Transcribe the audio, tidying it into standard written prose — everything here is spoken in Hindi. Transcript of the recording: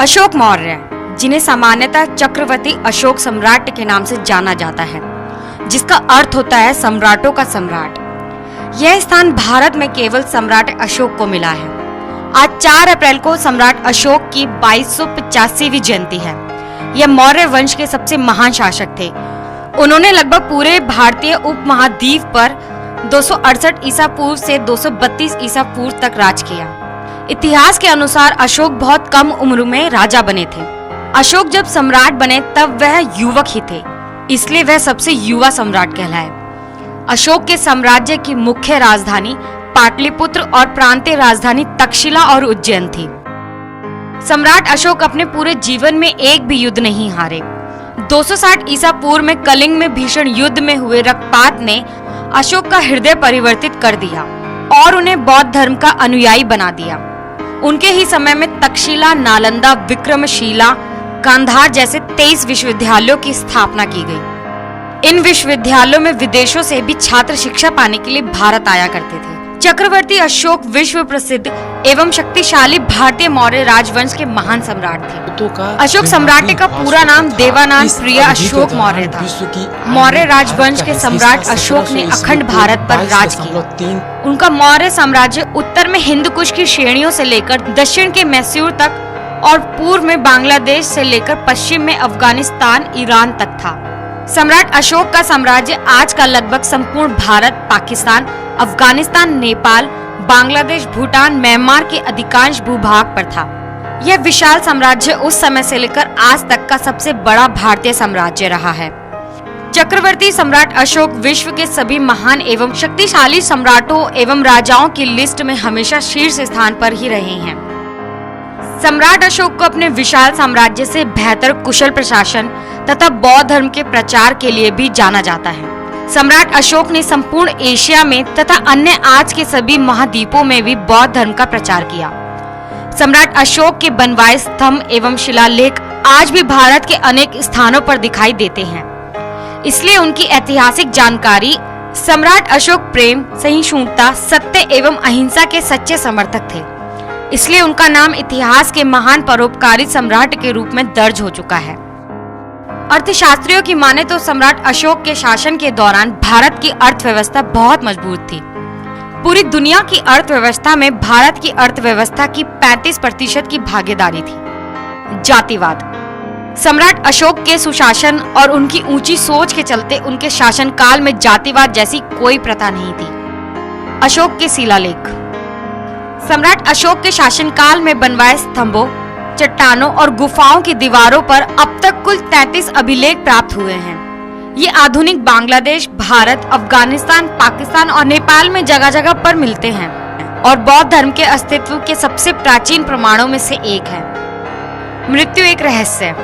अशोक मौर्य, जिन्हें सामान्यतः चक्रवर्ती अशोक सम्राट के नाम से जाना जाता है, जिसका अर्थ होता है सम्राटों का सम्राट। यह स्थान भारत में केवल सम्राट अशोक को मिला है। आज 4 अप्रैल को सम्राट अशोक की 2285वीं जयंती है। यह मौर्य वंश के सबसे महान शासक थे। उन्होंने लगभग पूरे भारतीय उपमहाद्वीप पर 268 ईसा पूर्व से 232 ईसा पूर्व तक राज किया। इतिहास के अनुसार अशोक बहुत कम उम्र में राजा बने थे। अशोक जब सम्राट बने तब वह युवक ही थे, इसलिए वह सबसे युवा सम्राट कहलाए। अशोक के साम्राज्य की मुख्य राजधानी पाटलिपुत्र और प्रांतीय राजधानी तक्षशिला और उज्जैन थी। सम्राट अशोक अपने पूरे जीवन में एक भी युद्ध नहीं हारे। 260 ईसा पूर्व में कलिंग में भीषण युद्ध में हुए रक्तपात ने अशोक का हृदय परिवर्तित कर दिया और उन्हें बौद्ध धर्म का अनुयायी बना दिया। उनके ही समय में तक्षशिला, नालंदा, विक्रमशिला, गांधार जैसे 23 विश्वविद्यालयों की स्थापना की गई। इन विश्वविद्यालयों में विदेशों से भी छात्र शिक्षा पाने के लिए भारत आया करते थे। चक्रवर्ती अशोक विश्व प्रसिद्ध एवं शक्तिशाली भारतीय मौर्य राजवंश के महान सम्राट थे। अशोक सम्राट का पूरा नाम देवानंद प्रिय अशोक मौर्य था। मौर्य राजवंश के सम्राट अशोक ने अखंड भारत पर राज किया। उनका मौर्य साम्राज्य उत्तर में हिंदू कुश की श्रेणियों से लेकर दक्षिण के मैसूर तक और पूर्व में बांग्लादेश से लेकर पश्चिम में अफगानिस्तान, ईरान तक था। सम्राट अशोक का साम्राज्य आज का लगभग संपूर्ण भारत, पाकिस्तान, अफगानिस्तान, नेपाल, बांग्लादेश, भूटान, म्यांमार के अधिकांश भूभाग पर था। यह विशाल साम्राज्य उस समय से लेकर आज तक का सबसे बड़ा भारतीय साम्राज्य रहा है। चक्रवर्ती सम्राट अशोक विश्व के सभी महान एवं शक्तिशाली सम्राटों एवं राजाओं की लिस्ट में हमेशा शीर्ष स्थान पर ही रहे हैं। सम्राट अशोक को अपने विशाल साम्राज्य से बेहतर कुशल प्रशासन तथा बौद्ध धर्म के प्रचार के लिए भी जाना जाता है। सम्राट अशोक ने संपूर्ण एशिया में तथा अन्य आज के सभी महाद्वीपों में भी बौद्ध धर्म का प्रचार किया। सम्राट अशोक के बनवाए स्तंभ एवं शिलालेख आज भी भारत के अनेक स्थानों पर दिखाई देते हैं। इसलिए उनकी ऐतिहासिक जानकारी सम्राट अशोक प्रेम, सहिष्णुता, सत्य एवं अहिंसा के सच्चे समर्थक थे। इसलिए उनका नाम इतिहास के महान परोपकारी सम्राट के रूप में दर्ज हो चुका है। अर्थशास्त्रियों की माने तो सम्राट अशोक के शासन के दौरान भारत की अर्थव्यवस्था बहुत मजबूत थी। पूरी दुनिया की अर्थव्यवस्था में भारत की अर्थव्यवस्था की 35% की भागीदारी थी। जातिवाद। सम्राट अशोक के सुशासन और उनकी ऊंची सोच के चलते उनके शासनकाल में जातिवाद जैसी कोई प्रथा नहीं थी। अशोक के शिलालेख। सम्राट अशोक के शासनकाल में बनवाए स्तंभों, चट्टानों और गुफाओं की दीवारों पर अब तक कुल 33 अभिलेख प्राप्त हुए हैं। ये आधुनिक बांग्लादेश, भारत, अफगानिस्तान, पाकिस्तान और नेपाल में जगह जगह पर मिलते हैं और बौद्ध धर्म के अस्तित्व के सबसे प्राचीन प्रमाणों में से एक है। मृत्यु एक रहस्य।